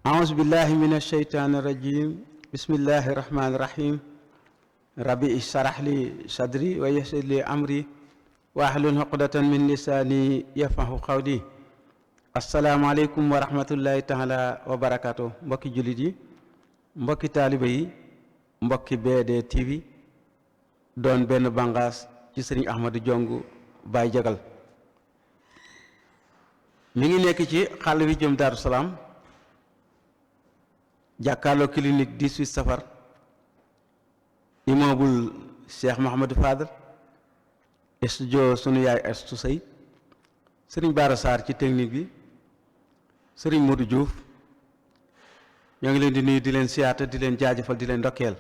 أعوذ بالله من الشيطان الرجيم بسم الله الرحمن الرحيم ربي اشرح لي صدري ويسر لي أمري واحلل عقدة من لساني يفقهوا قولي السلام عليكم ورحمة الله تعالى وبركاته mbokki jullit yi mbokki taalibe yi mbokki BD TV doon benn bànqaas ci sëriñ Ahmadou Diong Baye Jagal mi ngi nekk ci xàll wi jëm Daaru Salaam jàkkaarloo clinique 18 safar immeuble Cheikh Mouhamadou Fadel studio sunu yaay Astu Sey sëriñ Bara Sarr ci technique bi sëriñ Modou Diouf ñoo ngi leen di nuyu di leen siyaata di leen jaajëfal di leen ndokkeel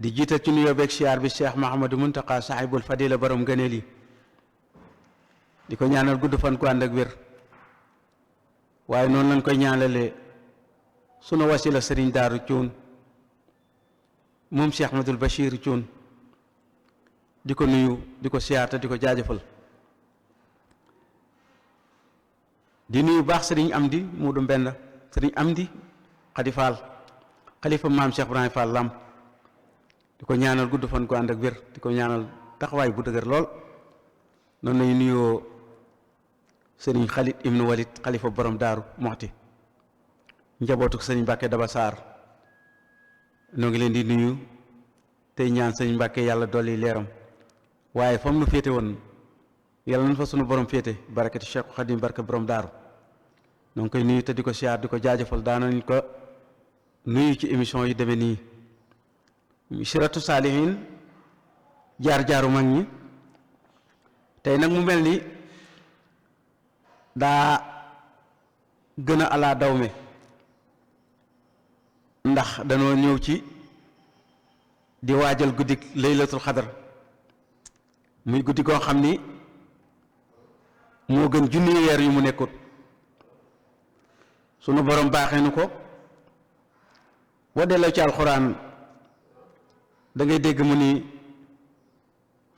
di jiital ci nuyoo beeg siyaar bi Cheikh Mouhamadou Mountakha sahibul fadila borom gëneel yi di ko ñaanal gudd fan ku ànd ak wér waaye noonu lañ koy ñaanalee sunu wasila sëriñ Daaru Cuun moom Cheikh Ahmadul Bachir Cuun di ko nuyu di ko siyaata di ko jaajëfal di nuyu baax sëriñ Amdi Muudu Mbend sëriñ Amdi Xadi Fall xalifa maam Cheikh Ibrahima Fall Lam di ko ñaanal gudd fan ku ànd ak wér di ko ñaanal taxawaay bu dëgër lool noonu lañu nuyoo sëriñ Xalit ibnu Walid xalifa borom Daaru Moxti njabootu sëriñ Mbàkke Daba Sarr noo ngi leen di nuyu tey ñaan sëriñ Mbàkke yàlla dolli leeram waaye fam nu féete woon yàlla na fa sunu borom féete barakati Cheikh Xadim barke borom Daaru noo ngi koy nuyu te di ko siyaar di ko jaajëfal daanañ ko nuyu ci émission yu demee nii siratu saalihin jaar-jaaru mag ñi tey nag mu mel ni daa gën a alaa dawme ndax danoo ñëw ci di waajal guddik laylatul xadar muy guddi goo xam ni moo gën junni weer yu mu nekkut sunu borom baaxee nu ko boo delloo ci alxuraan da ngay dégg mu ni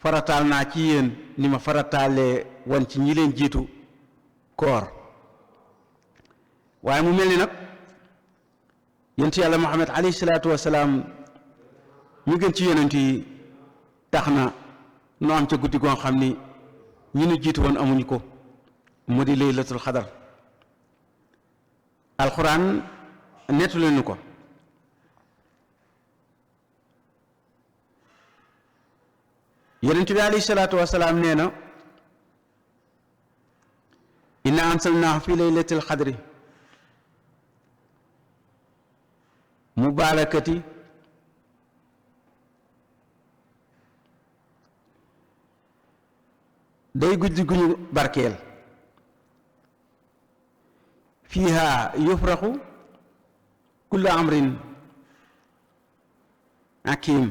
farataal naa ci yéen ni ma farataalee wan ci ñi leen jiitu koor waaye mu mel ni nag yonent yàlla Muhammad alayhi salaatu wasalaam ñu gën ci yonent yi tax na nu am ca guddi goo xam ni ñi nu jiitu woon amuñu ko mu di laylatul xadar alxuraan nettu leen ko yonent bi alayhi salaatu wasalaam nee na inna ansalnaahu fi laylatil xadri mubaarakati day guddi gu ñu barkeel fiiha yufraxu kullu amrin hakim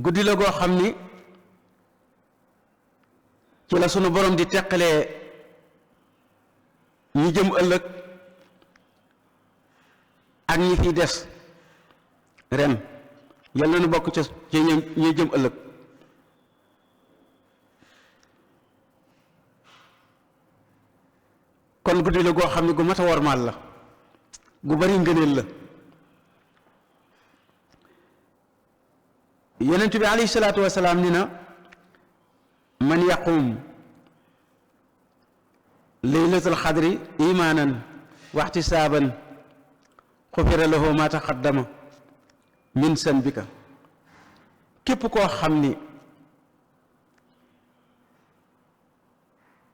guddi la goo xam ni ci la sunu borom di teqalee ñi jëm ëllëg ak ñi fi des ren yàlla nu bokk ca ñi jëm ëllëg kon guddi la goo xam ne gu mat a wormaal la gu bari ngëneel la yonent bi alayhi salaatu wasalaam ni na man yaqum laylatul xadri imaanan waxtisaaban xufira lahu ma taqaddama min sanbika képp koo xam ni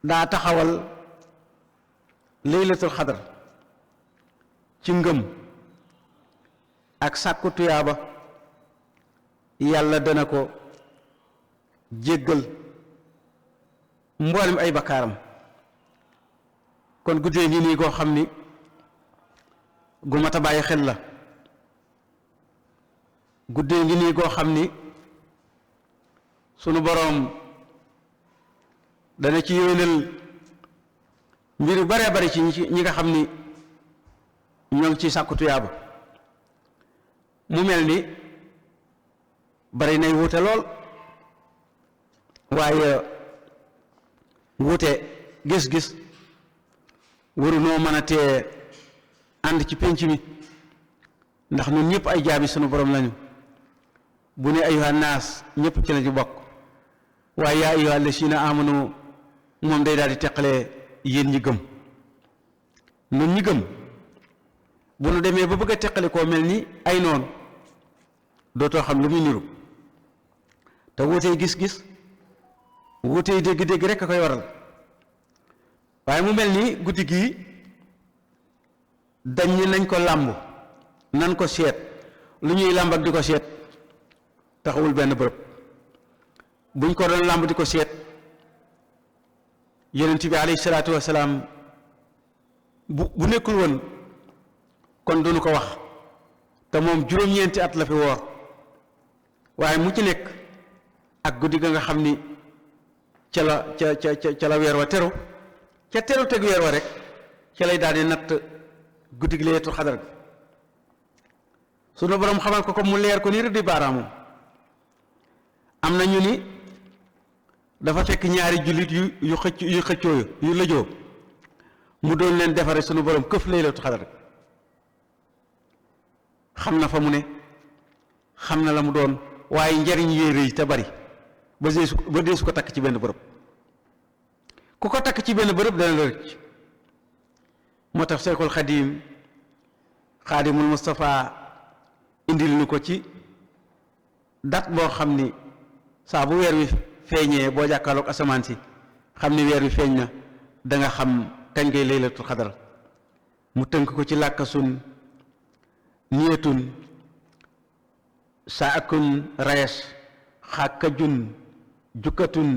daa taxawal laylatul xadr ci ngëm ak sàkku tuyaaba yàlla dana ko jéggal mboolem ay bakkaaram kon guddee ngi nii goo xam ni gu mat a bàyyi xel la guddee ngi nii goo xam ni sunu boroom dana ci yéwénal mbir yu baree bari ci ñi nga xam ni ñoo ngi ci sàkku tuyaaba mu mel ni bari nay wuute lool waaye wuute gis-gis waru noo mën a tee ànd ci pénc mi ndax ñun ñëpp ay jaami sunu borom lañu bu ne ayyuha naas ñëpp ci la ci bokk waaye yaa ayyuha allazina amanu moom day daal di teqalee yéen ñi gëm nun ñi gëm bu nu demee ba bëgg a teqale koo mel ni ay noonu dootoo xam lu muy niru te wuutee gis-gis wuutee dégg-dégg rek a koy waral waaye mu mel ni guddi gii dañ ni nañ ko làmb nan ko seet lu ñuy làmb ak di ko seet taxawul benn bërëb buñ ko doon làmb di ko seet yonent bi alayhi salaatu wasalaam bu nekkul woon kon duñu ko wax te moom juróom-ñeenti at la fi woor waaye mu ci nekk ak guddi ga nga xam ni ca la weer wa teru ca teru teg weer wa rek ca lay daal di natt guddi gi Laylatul Qadr gi sunu borom xamal ko mu leer ko ni rëddi baaraamu am na ñu ni dafa fekk ñaari jullit yu xëccoo yu lëjoo mu doon leen defare sunu borom këf Laylatul Qadr xam na fa mu ne xam na la mu doon waaye njariñ yee rëy te bari ba deesu ko takk ci benn bërëb ku ko takk ci benn bërëb dana la rëcc moo tax Seexul Xaadimul Mustafa indil ni ko ci dat boo xam ni saa bu weer wi feeñee boo jàkkaarloog asamaan si xam ni weer wi feeñ na danga xam kañ ngay Laylatul Qadr mu tënk ko ci làkkasun niyatun saakun rayes xàkkajun jukkatun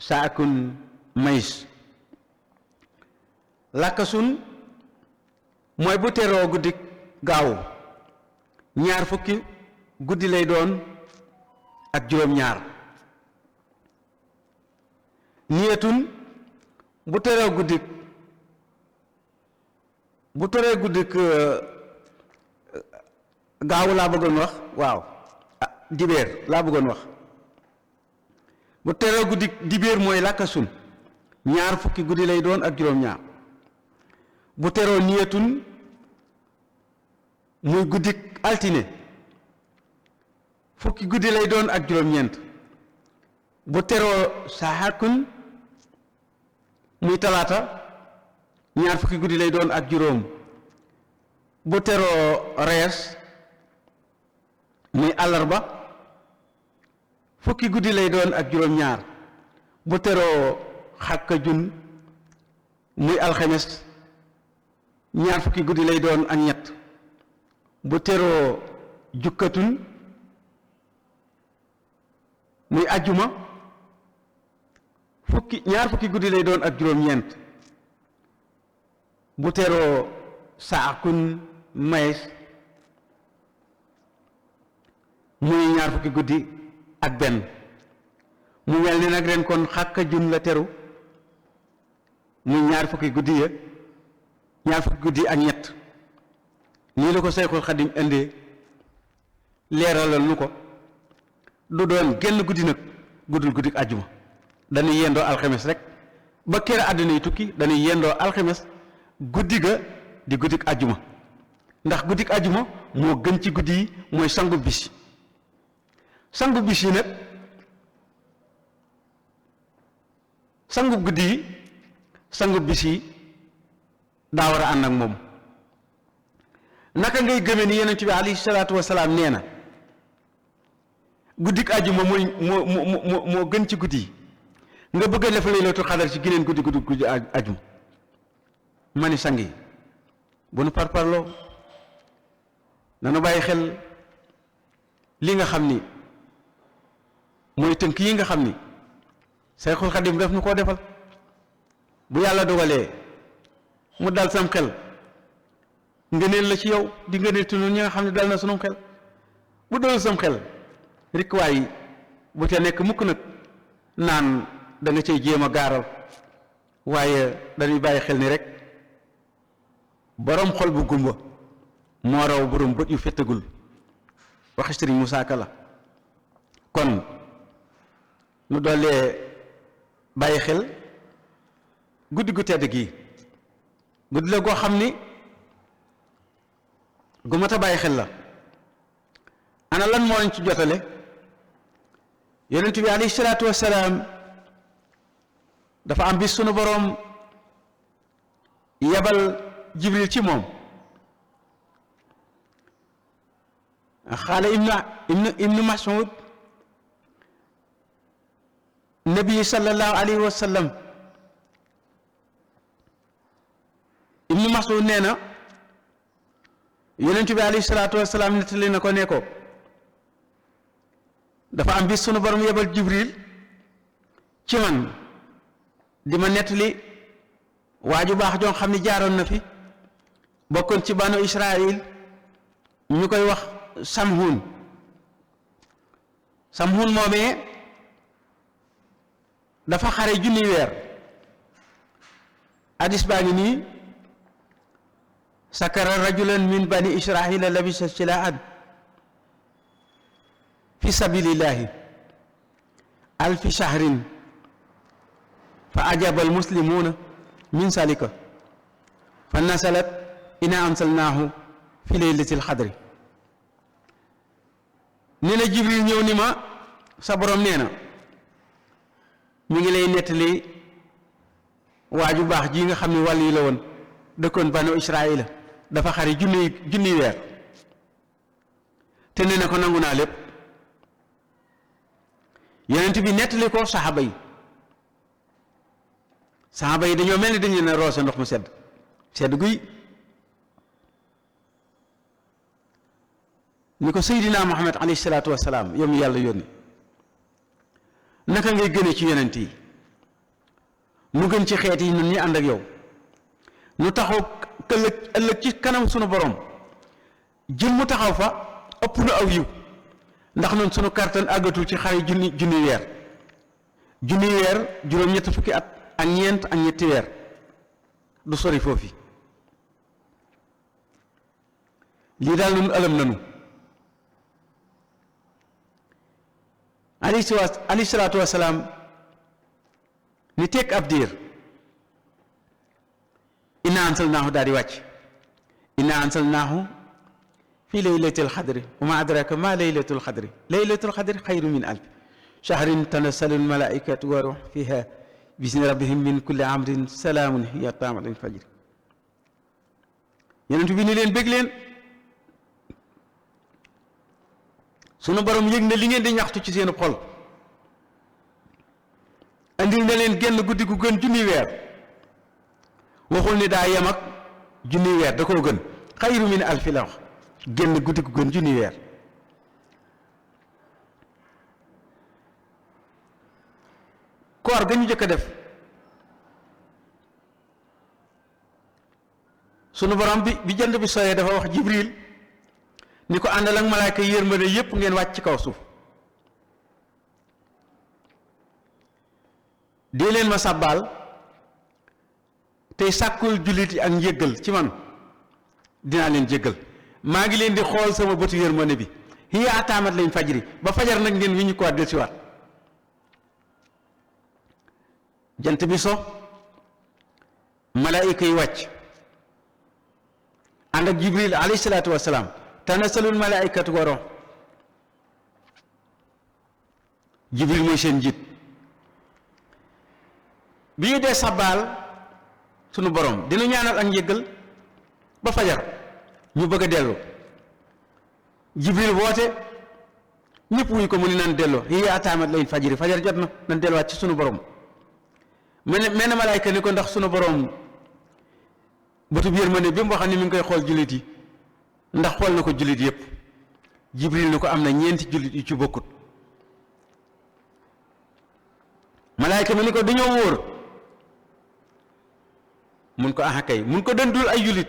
saakun mays làkkasun mooy bu teroo guddi gaawu 20 guddi lay doon ak juróom-ñaar niyatun bu teroo guddi gaawu laa bëggoon wax waaw dibeer laa bëggoon wax bu teroo guddi dibeer mooy làkkasun 20 guddi lay doon ak juróom-ñaar bu teroo niyatun muy guddi altine 10 guddi lay doon ak juróom-ñeent bu teroo saxakun muy talaata 20 guddi lay doon ak juróom bu teroo rees muy àllarba 10 guddi lay doon ak juróom-ñaar bu teroo xàkka jun muy alxemes 20 guddi lay doon ak ñett bu teroo jukkatun muy ajjuma 20 guddi lay doon ak juróom-ñeent bu teroo saakun mays muy 20 guddi ak benn mu mel ni nag ren kon xàkka jun la teru muy 20 guddi ya 20 guddi ak ñett nii la ko Sayxul Xadim indee leeralal nu ko du doon genn guddi nag guddul guddi àjjuma dañuy yendoo alxames rek ba kër àddina yi tukki dañuy yendoo alxames guddi ga di guddi àjjuma ndax guddi àjjuma moo gën ci guddi yi mooy sangu bis yi nag sangu guddi yi sangu bis yi daa war a ànd ak moom naka ngay gëmee ni yonent bi alayhi salaatu wasalaam nee na guddik àjjuma moo gën ci guddi yi nga bëgg a def Laylatul Qadr ci geneen guddi àjjuma ma ni sang yi bu nu parparloo nanu bàyyi xel li nga xam ni mooy tënk yi nga xam ni Sayxul Xadim daf nu koo defal bu yàlla dogalee mu dal sam xel ngëneel la ci yow di ngëneel ci ñun ñi nga xam ne dal na sunu xel bu dal sam xel rek waay bu ca nekk mukk nag naan da nga cay jéem a gaaral waaye dañuy bàyyi xel ni rek borom xol bu gumba moo raw borom bët yu fettagul waxi Sëriñ Musaa Ka la kon nu doolee bàyyi xel guddi gu tedd gii guddi la goo xam ni gu mat a bàyyi xel la. ana lan moo lañ ci jotale yonent bi alayhi salaatu wassalaam dafa am bis sunu boroom yebal jibril ci moom xaala ibnu mas'ud nabi sallallahu alayhi wa sallam ibnu mas'ud nee na yonent bi alayhi salaatu wassalaam nettali na ko ne ko dafa am bis sunu borom yebal jibril ci man di ma nettali waa ju baax joo xam ne jaaroon na fi bokkoon ci banu israil ñu koy wax samhun moomee dafa xare junni weer hadis baa ngi nii sakara rajulan min bani israila labisa silaan fi sabilillahi alfi shahrin fa ajaba almuslimuna min salika fa nasalat ina ansalnaahu fi leylati alxadri nee na jibril ñëw ni ma sa borom nee na mi ngi lay nettali waaju baax ji nga xam ne wàll yi la woon dëkkoon banu israila dafa xari junni weer te nee na ko nangu naa lépp yonent bi nettali ko saxaaba yi dañoo mel ni dañu leen a roose ndox mu sedd guy ni ko Seydina Muhammad alayhi salaatu wassalaam yow mi yàlla yónni naka ngay gëne ci yonent yi nu gën ci xeet yi ñun ñi ànd ak yow nu taxaw ëllëg ci kanam sunu borom jëm mu taxaw fa ëpp nu aw yiw ndax noonu sunu kartan àggatul ci xare junni weer juróom-ñetti fukki at ak ñeent ak ñetti weer du sori foofi lii daal nun ëlëm nanu alayhi salaatu wasalaam ni tekk ab diir inna ansalnaahu daal di wàcc inna ansalnaahu fi laylatil xadri wa ma adraka ma laylatul xadri laylatul xadri xayru min alf shahrin tanazzalu almalaikatu wa ruux fiha bismi rabbihim min kulli amrin salaamun hiya hattaa matla'il fajri yonent bi ni leen bég leen sunu borom yëg na li ngeen di ñaxtu ci seen xol andil na leen genn guddi gu gën junni weer waxul ni daa yem ak junni weer da koo gën xayru min alfi la wax génn guddi gu gën junni weer koor ga ñu jëkk a def sunu borom bi jant bi sooyee dafa wax jibril ni ko àndal ak malaaka yërmande yépp ngeen wàcc ci kaw suuf dee leen ma sàbbaal tey sàkkul jullit yi ak njéggal ci man dinaa leen jéggal maa ngi leen di xool sama bëtu yërmande bi hiya hattaa matla'il fajri ba fajar nag ngeen wi ñu ko waat del si waat jant bi so malaayika yi wàcc ànd ak jibril alayhi salaatu wassalaam tanazalul malaayikatu wa ruux jibril mooy seen njiit bi ñu dee sabbaal sunu borom dina ñaanal ak njéggal ba fajar ñu bëgg a dellu jibril woote ñëpp wuñ ko mu ni nan delloo hiya hattaa matla'il fajri fajar jot na nan delluwaat ci sunu borom mel na malaayka ni ko ndax sunu borom bëtub yërmande bi mu waxam ni mi ngi koy xool jullit yi ndax xool na ko jullit yépp jibril ni ko am na ñeenti jullit yu ci bokkut malaayka mi ni ko dañoo wóor mun ko axa kay mun ko dëndul ay jullit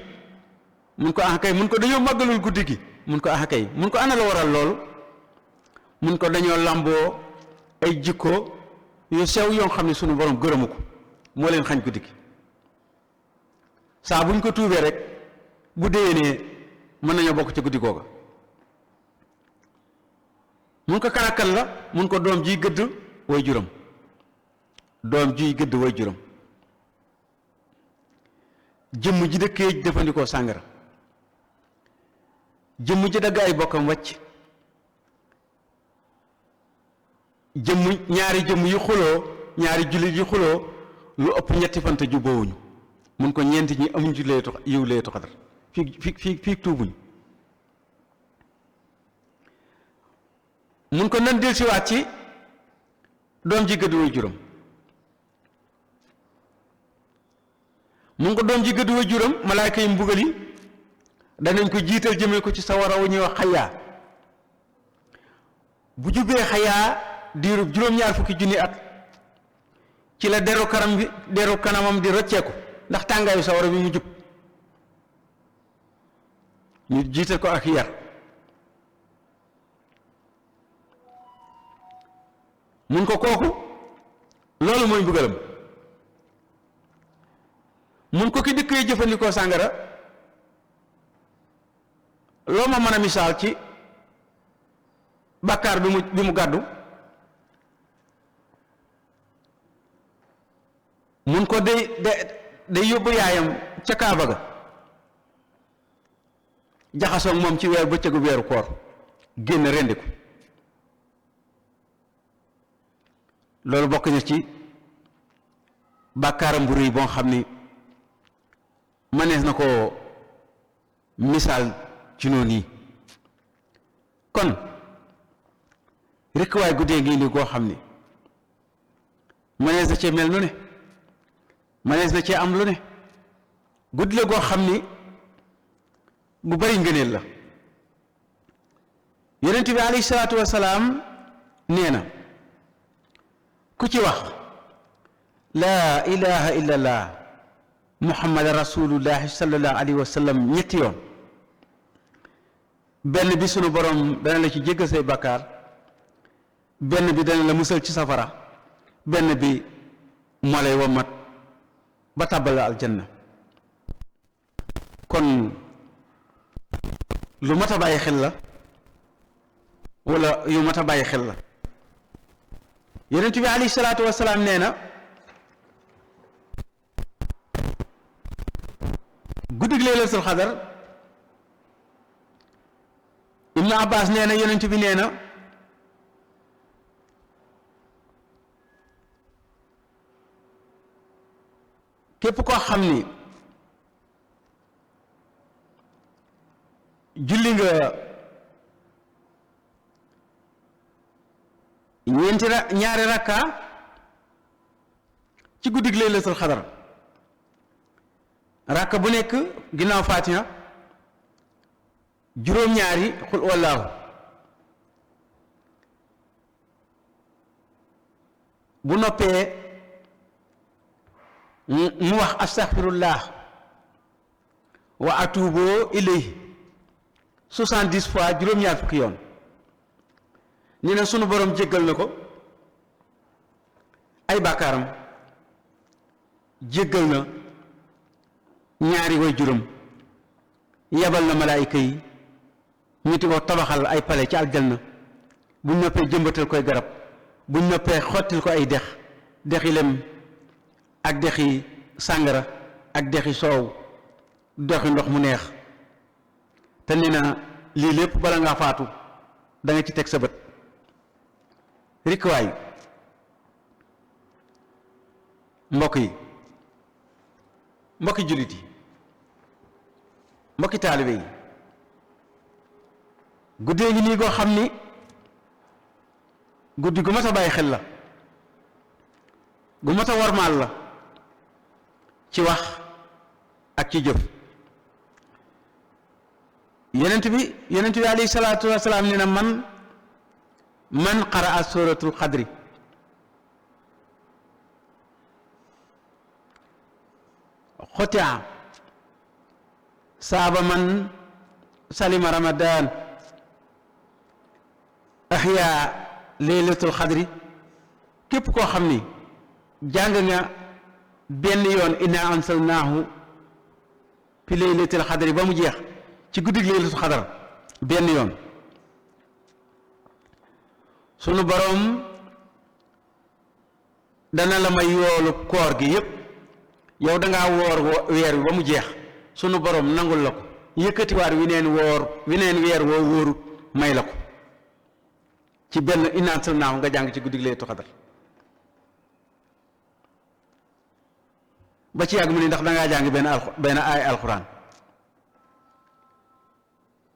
mun ko axa kay mun ko dañoo màggalul guddi gi mun ko axa kay mun ko ana la waral loolu mun ko dañoo làmboo ay jikko yu sew yoo xam ne sunu borom gërëmu ko moo leen xañ guddi gi saa buñ ko tuubee rek bu déwénee mën nañoo bokk ci guddi googa mun ko karakal la mun ko doom jiy gëdd way juram doom jiy gëdd way juram jëmm ji dëkkee jëfandikoo sàngara, jëmm ji dagg ay bokkam wàcc, ñaari jëmm yu xuloo, ñaari jullit yu xuloo lu ëpp ñetti fan te jubboowuñu, mun ko ñeenti ñi amuñ ci yiw laylatul qadr fii tuubuñ, mun ko nan del siwaat ci doom ji gëdd way juróom, mun ko doom ji gëdd way juróom malaayka yi mbugal yi danañ ko jiital jëmee ko ci sawara wu ñuy wax xayaa, bu jubee xayaa diirub juróom-ñaar fukki junni at ci la deru kanamam di rocceeku ndax tàngaayu sawara bi mu jub, ñu jiital ko ak yar. mun ko kooku loolu mooy mbugalam, mun ko ki dëkkee jëfandikoo sàngara loo ma mën a misaal ci bàkkaar bi mu gàddu, mun ko day yóbbu yaayam ca Kaaba ga jaxasoog moom ci bëccëgu weeru koor génn rendi ko. loolu bokk na ci bàkkaaram bu rëy boo xam ni mënees na ko misaal ci noonu yi. kon rekk waay guddee ngi ni goo xam ni mënees na cee mel nu ne, mënees na cee am lu ne, guddi la goo xam ni gu bari ngëneel la. yonent bi alayhi salaatu wasalaam nee na ku ci wax laa ilaha illa allah muhammad rasulullahi sallallahu alayhi wa sallam ñetti yoon, benn bi sunu borom dana la ci jéggal say bakkaar, benn bi dana la musal ci safara, benn bi moo lay wommat ba tàbbal la aljanna. kon lu mat a bàyyi xel la, wala yu mat a bàyyi xel la. yonent bi alayhi salaatu wasalaam nee na guddig laylatul xadar, ibnu abbas nee na yonent bi nee na képp koo xam ni julli nga ñaari rakka ci guddig laylatul xadar, rakka bu nekk ginnaaw faatiha juróom-ñaari xul wallaahu, bu noppee mu wax astaghfirullah wa atuubu ilayhi 70 fois juróom-ñaar fukki yoon, ni na sunu borom jéggal na ko ay bàkkaaram, jéggal na ñaari way juróom, yebal na malaayika yi ñu ti ko tabaxal ay pale ci aljanna, buñ noppee jëmbatal koy garab, buñ noppee xottil ko ay dexi lem ak dexi sàngara ak dexi soow, dexi ndox mu neex. te nee na lii lépp bala ngaa faatu da nga ci teg sa bët. rikwaay mbokk yi, mbokki jullit yi, mbokki taalibe yi, guddee ngi nii goo xam ni guddi gu mat a bàyyi xel la, gu mat a warmaal la ci wax ak ci jëf. yonent bi alayhi salaatu wasalaam nee na man qaraa suratul qadri xotia saaba man salima ramadan ahya laylatul qadri. képp koo xam ni jàng nga benn yoon inna ansalnaahu fi laylatul qadri ba mu jeex ci guddig laylatul qadar benn yoon, sunu boroom dana la may yoolu koor gi yépp yow dangaa woor weer wi ba mu jeex sunu borom nangul la ko yëkkatiwaat wineen weer woo wóorut may la ko ci benn innaa anzalnaahu nga jàng ci guddig Laylatul Qadr ba ci yàgg mu ni ndax dangaa jàng benn aay alxuraan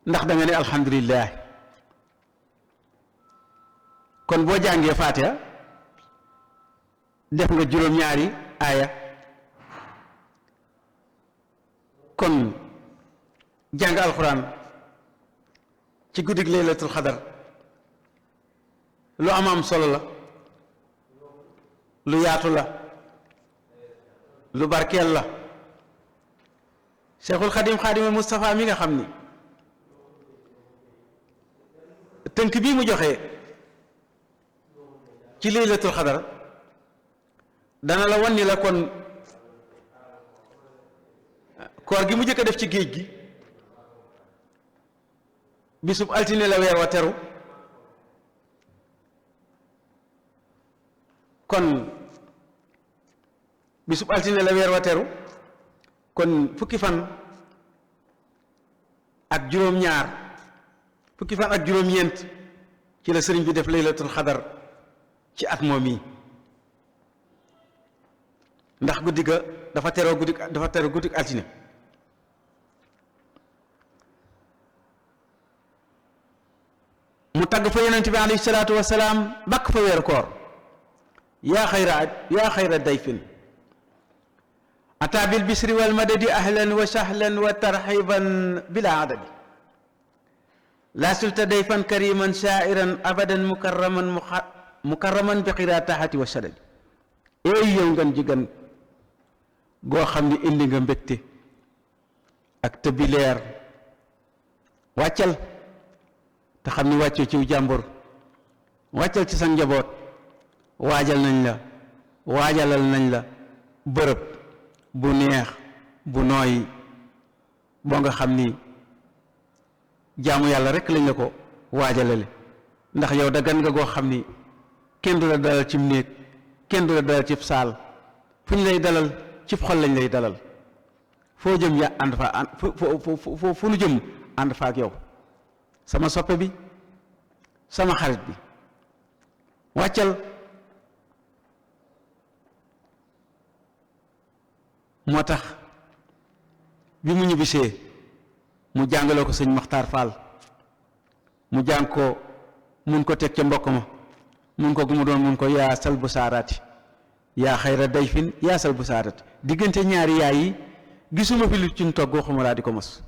ndax da nga ne alhamdulillah kon boo jàngee Faatiha def nga juróom-ñaari aaya kon jàng alxuraan ci guddig Laylatul Qadr lu am solo la lu yaatu la lu barkeel la Cheikhul Xadim Xaadimul Mustafa mi nga xam ni tënk bii mu joxe ci Laylatul Qadr dana la wan ni la kon koor gi mu jëkk a def ci géej gi bisub altine la weer wa teru kon bisub altine la weer wa teru kon fukki fan ak juróom-ñaar fukki fan ak juróom-ñeent ci la sëriñ bi def Laylatul Qadr ci at moom yi ndax guddi ga dafa teru guddi altine mu tagg fa yonent bi alayhi salaatu wasalaam bakk fa weeru koor yaa xayra dayfin ataa bil bisri wal madadi ahlan wa sahlan wa tarxiban bila adadi laa sulta dayfan kariman shairan abadan mukarraman bi xiraa taxati wa sadadi eey yow ngan jigan goo xam ni indi nga mbégte ak tëbbi leer wàccal te xam ni wàccoo ciw jàmbur wàccal ci sa njaboot waajalal nañ la bërëb bu neex bu nooy boo nga xam ni jaamu yàlla rekk lañ la ko waajalale ndax yow da gan nga goo xam ni kenn du la dalal cim néeg kenn du la dalal cib saal fu ñu lay dalal cib xol lañ lay dalal foo jëm ya ànd fa fu nu jëm ànd fa ak yow sama soppe bi sama xarit bi wàccal moo tax bi mu ñibbisee mu jàngaloo ko sëñ Maxtaar Fall mu jàng ko mun ko teg ca mbokk ma mun ko gu mu doon mun ko yaa sal bu saaraati yaa xayra dayfin yaa sal bu saaraati diggante ñaari yaay yi gisuma fi lu ci togg waxuma laa di ko mos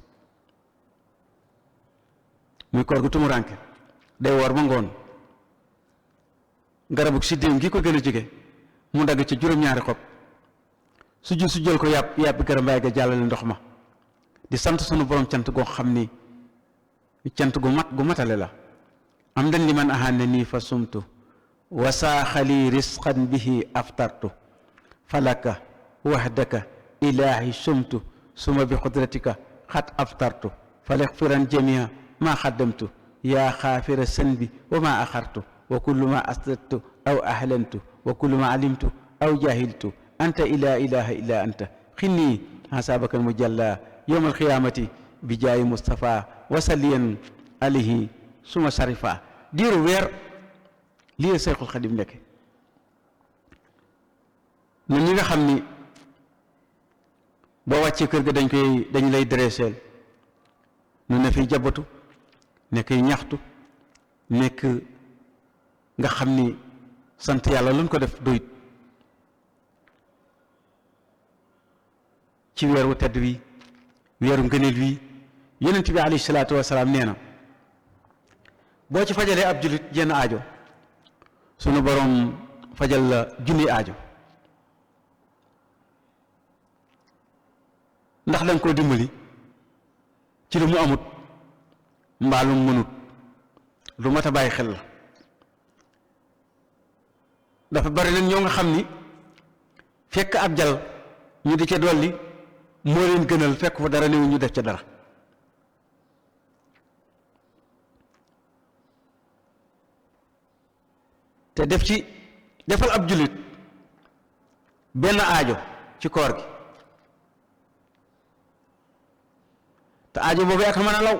muy koor gu tumuraanke day woor ba ngoon garabu siddéem gi ko gën a jege mu dagg ci juróom-ñaari xob su jël ko yàpp garambaay ga jàllale ndox ma di sant sunu borom cant goo xam ni cant gu matale la am dan li man ahaan ne nii fa sumtu wa saaxali risqan bihi aftartu falaka wahdaka ilaahi sumtu suma bi xudratika xat aftartu falexfiran jamia maa xaddamtu yaa xaafira sanbi wa maa axartu wa kullu ma asrattu aw ahlantu wa kullu ma alimtu aw jahiltu anta ila ilaha illa anta xinni xasaabaka mujalla yowma alxiyaamati bi jaayi Mustafa wasalliyan alayhi suma sharifa diiru weer lii la Seyxul Xadim nekk ñun ñi nga xam ni boo wàccee kër ga dañ lay dresseel nu ne fiy jabatu nekk ñaxtu nekk nga xam ni sant yàlla luñ ko def doyut ci weeru tedd wi weeru ngëneel wi yonent bi alayhi salaatu wasalaam nee na boo ci fajalee ab jullit jenn aajo sunu boroom fajal la junni aajo ndax danga koo dimbali ci lu mu amut mbaa lu mu mënut lu mat a bàyyi xel la dafa bari nag ñoo nga xam ni fekk ab jal ñu di ca dolli moo leen gënal fekk fa dara néew ñu def ca dara te defal ab jullit benn aajo ci koor gi te aajo boobu ak mën a law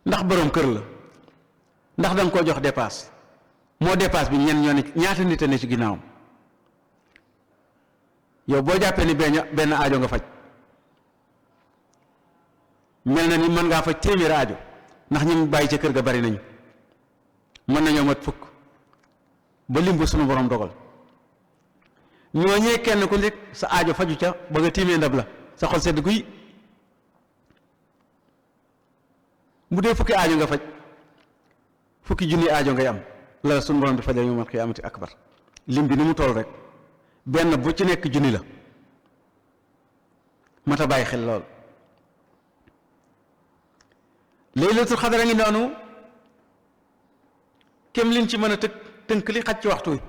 ndax borom kër la ndax danga koo jox dépasse moo dépasse bi ñen ñoo ne ñaata nit a ne ci ginnaawam yow boo jàppee ni benn aajo nga faj mel na ni mën ngaa faj téeméeri aajo ndax ñu bàyyi ca kër ga bari nañu mën nañoo mat fukk ba lim bu sunu borom dogal ñooñee kenn ku nekk sa aajo faju ca ba nga tiimee ndab la sa xol sedd guy bu dee fukki aajo nga faj fukki junni aajo ngay am la sunu borom di fajal yawmal qiyaamati akbar lim bi ni mu toll rek benn bu ci nekk junni la mat a bàyyi xel lool. laylatul xadar a ngi noonu kem liñ ci mën a tënk li xaj ci waxtu wi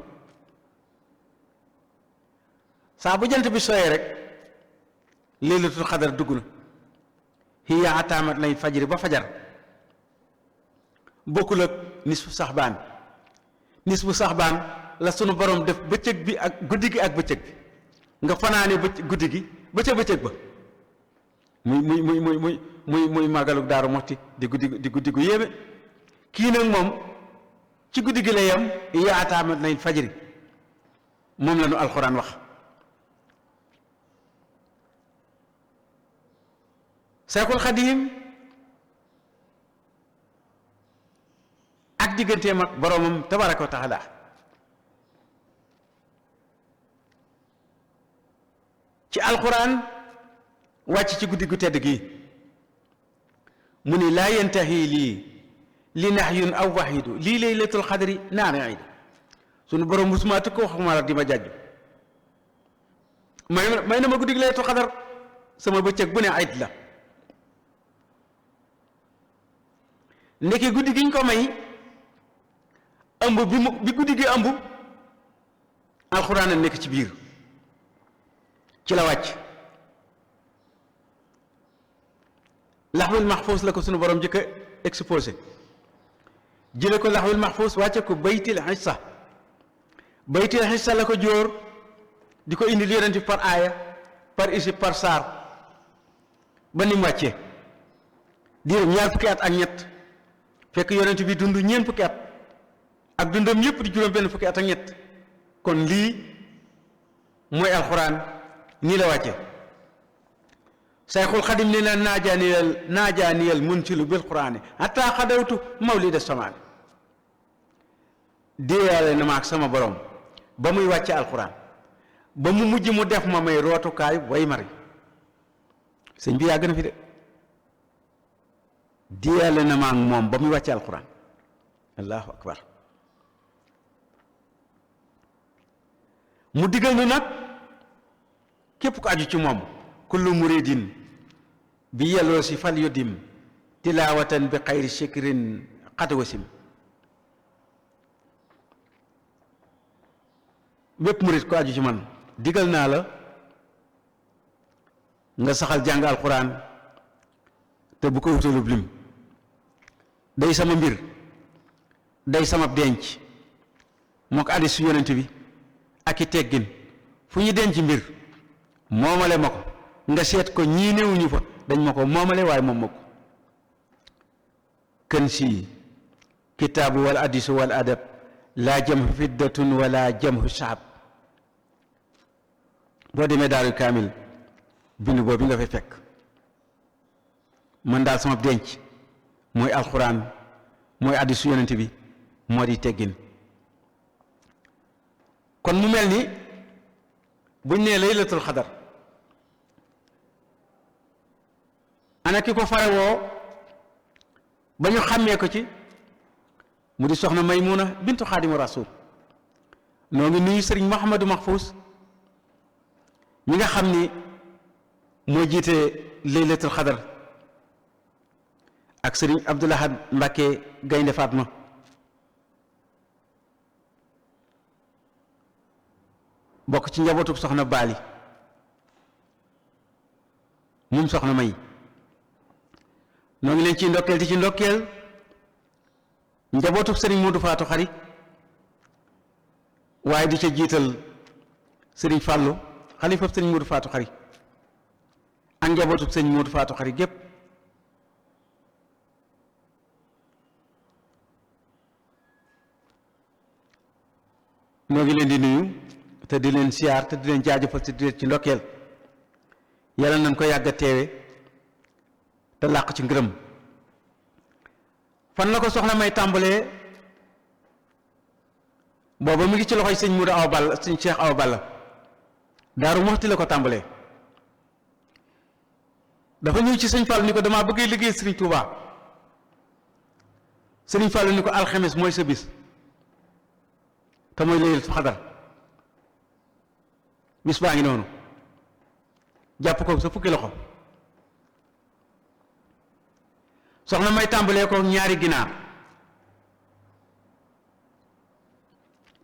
saa bu jant bi sooyee rek laylatul xadar dugg na hiya ataamat lay fajri ba fajar bokkul ak nisfu saxbaan la sunu borom def bëccëg bi ak guddi gi ak bëccëg bi nga fanaane guddi gi ba ca bëccëg ba muy màggaluk Daaru Muxti di guddi gu yéeme kii nag moom ci guddi gi la yem hiya ataamat lay fajri moom la nu alxuraan wax Seexul Xadiim ak digganteem ak boroomam tabaraka wa taala ci alxuraan wàcc ci guddi gu tedd gi mu ni laa yantahi li nahyun aw waxidu lii laylatul xadri naariid sunu boroom musuma tëkk waxuma la di ma jàjj may na ma guddi gi laylatul xadar sama bëccëg bu ne ayit la ndeke guddi gi ñu ko may ëmb bi guddi gi ëmb alxuraan a nekk ci biir ci la wàcc laxwil maxfuus la ko sunu borom jëkk a exposé jële ko laxwil maxfuus wàcce ko baytil xissa la ko jóor di ko indi yonent par aaya par isib par saar ba ni mu wàccee diiram ñaar fukki at ak ñett fekk yonent bi dund ñeent fukki at ak dundam yépp di juróom benn fukki at ak ñett kon lii mooy alxuraan nii la wàcce Sayxul Xadim ne na naajaaniyal munsilu bil quraani hatta xadawtu mawlida samaani déeyaale na ma ak sama borom ba muy wàcce alxuraan ba mu mujj mu def ma may rootukaay way mari sëñ bi yaa gën a fi de déeyaale na ma ak moom ba muy wàcce alxuraan allahu akbar mu digal nu nag képp ko aju ci moom kullu muridin bi yelloo si fal yudim tilaawatan bi xayri shikrin xad wasim bépp murid ko aju ci man digal naa la nga saxal jàng alxuraan te bu ko wutalub lim day sama mbir day sama denc moo ko addi su yonent bi ak i teggin fu ñu denc mbir moomale ma ko nga seet ko ñii newuñu fa dañ ma ko moomale waaye moom ma ko kën si kitaabu wal hadiisu wal adab laa jamhu fiddatun wala jamhu saab boo demee daaru kaamil bind boobu nga fay fekk man daal sama denc mooy alxuraan mooy hadiisu yonent bi moo di teggin kon mu mel ni buñ nee laylatul xadar ana ki ko farewoo ba ñu xàmmee ko ci mu di soxna Maymuna bintu xaadimu rasul noo ngi nuyu sëriñ Mouhamadou Mahfous mi nga xam ni moo jiite laylatul xadar ak sëriñ Abdoulahad Mbàkke Gaynde Fatma bokk ci njabootu soxna Baali moom soxna May noo ngi leen ci ndokkeel di ci ndokkeel njabootu sëriñ Modou Fatou Xari waaye di ca jiital sëriñ Fàllu xalifa sëriñ Modou Fatou Xari ak njabootu sëriñ Modou Fatou Xari gépp noo ngi leen di nuyu te di leen siyaar te di leen jaajëfal te di leen ci ndokkeel yàlla nañ ko yàgg a teewe te làq ci ngërëm. fan la ko soxna may tàmbalee booba mu ngi ci loxoy sëñ Mudu Awa Balla sëñ Cheikh Awa Balla Daaru Muxti la ko tàmbalee. dafa ñëw ci sëñ Fall ni ko damaa bëggee liggéey sëriñ Touba sëriñ Fall ni ko alxames mooy sa bis te mooy laylatul xadar bis baa ngi noonu jàpp ko sa fukki loxo. soxna may tàmbalee ko ñaari ginaar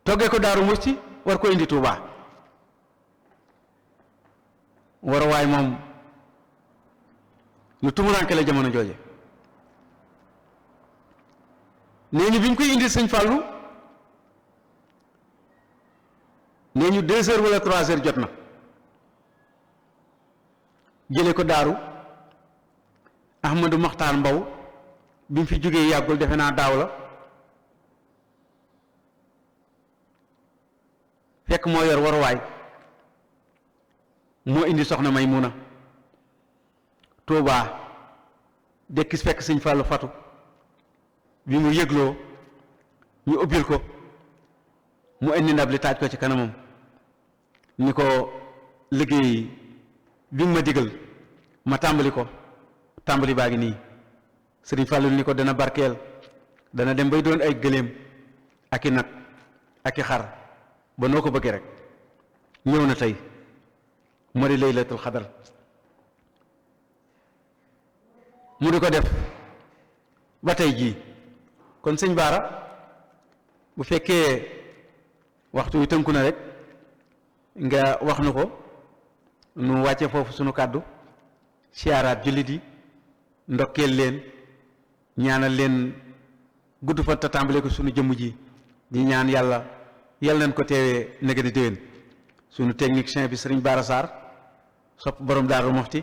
toggee ko Daaru Muxti war ko indi Touba war a waay moom lu tumuraanke la jamono jooje. nee ñu bi ñu koy indi sëñ Fallou nee ñu 2 heures wala 3 heures jot na jële ko Daaru Ahmadou Maxtaar Mbaw bi mu fi jógee yàggul defe naa daaw la fekk moo yor waruwaay moo indi soxna Maymuna Tuubaa dekkis fekk sëñ Fallu fatu bi mu yëgloo ñu ubbil ko mu indi ndab li taaj ko ci kanamam ni ko liggéey bi ma digal ma tàmbali ko tàmbali baa ngi nii. sëriñ Fallu ni ko dana barkeel dana dem bay doon ay gëléem ak i nag ak i xar ba noo ko bëggee rek ñëw na tey moo di laylatul xadar mu di ko def ba tey jii. kon sëñ Baara bu fekkee waxtu wi tënku na rek nga wax nu ko nu wàcce foofu sunu kàddu siyaaraat jullit yi ndokkeel leen ñaanal leen gudd fan te tàmbale ko sunu jëmm ji di ñaan yàlla nañ ko teewee nega di déwén. sunu technicien bi sëriñ Baara Sarr sopp borom Daaru Muxti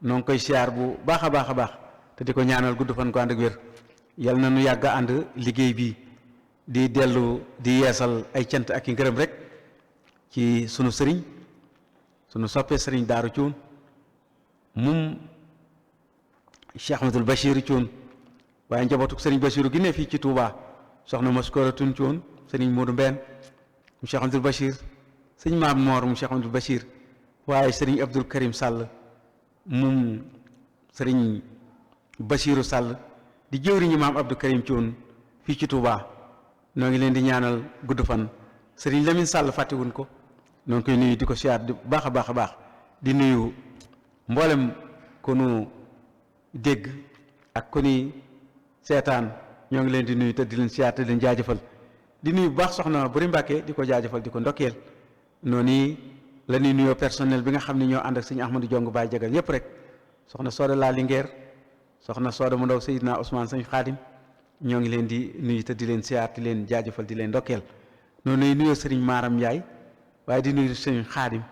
noo ngi koy siyaar bu baax a baax a baax te di ko ñaanal gudd fan ko ànd ak wér. yal na nu yàgg ànd liggéey bi di dellu di yeesal ay cant ak i ngërëm rek ci sunu sëriñ sunu soppee sëriñ Daaru Cuun mum Cheikh Ahmadul Bachir Cuun waaye njabootuk sëriñ Bachiru gi ne fii ci Touba soxna Maskoratun Cuun sëriñ Moodu Mbeen mu Cheikh Ahmadul Bachir sëriñ Maam Moor mu Cheikh Ahmadul Bachir waaye sëriñ Abdul Karim Sàll mum sëriñ Bachiru Sàll di jëwriñu maam Abdou Karim Cuun fii ci Touba noo ngi leen di ñaanal gudd fan. sëriñ Lamine Sàll fàttewuñ ko noo ngi koy nuyu di ko siyaar di baax a baax a baax di nuyu mboolem ku nu dégg ak ku ni seetaan ñoo ngi leen di nuyu te di leen siyaar te di leen jaajëfal di nuyu bu baax soxna Buri Mbàkke di ko jaajëfal di ko ndokkeel noonu la ñuy nuyoo personnel bi nga xam ne ñoo ànd ak sëñ Ahmadou Jong Baay Jagal ñëpp rek soxna Sooda laa Lingeer soxna Sooda mu ndaw Seydina Ousmane sëñ Xaadim ñoo ngi leen di nuyu te di leen siyaar di leen jaajëfal di leen ndokkeel noonu lay nuyoo sëriñ Maaram Njaay waaye di nuyu sëñ Xaadim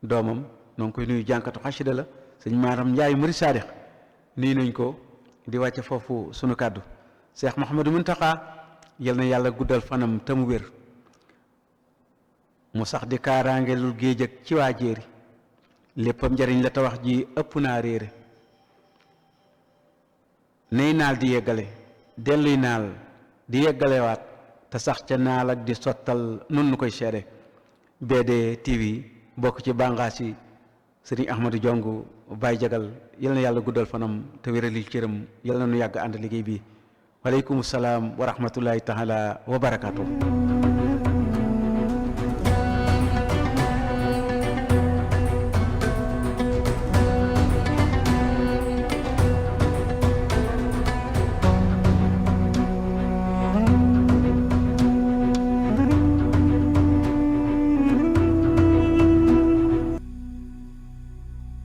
doomam noo ngi koy nuyu jànkatu xasida la sëñ Maaram Njaay murid saadix nuyu nañ ko di wàcce foofu sunu kàddu Cheikh Mouhamadou Muntaxa yal na yàlla guddal fanam te mu wér mu sax di kaaraangelul géej ak ci waa jéeri léppam njariñ la te wax ji ëpp naa réere nay naal di yeggale delluy naal di yeggalewaat te sax ca naal ak di sottal nun nu koy seede BD TV bokk ci bànqaas yi sëriñ Ahmadou Jong Baay Jagal yal na yàlla guddal fanam te wérali cëram yal na nu yàgg ànd liggéey bi waaleykum salaam wa rahmatullahi taala wa barakaatu.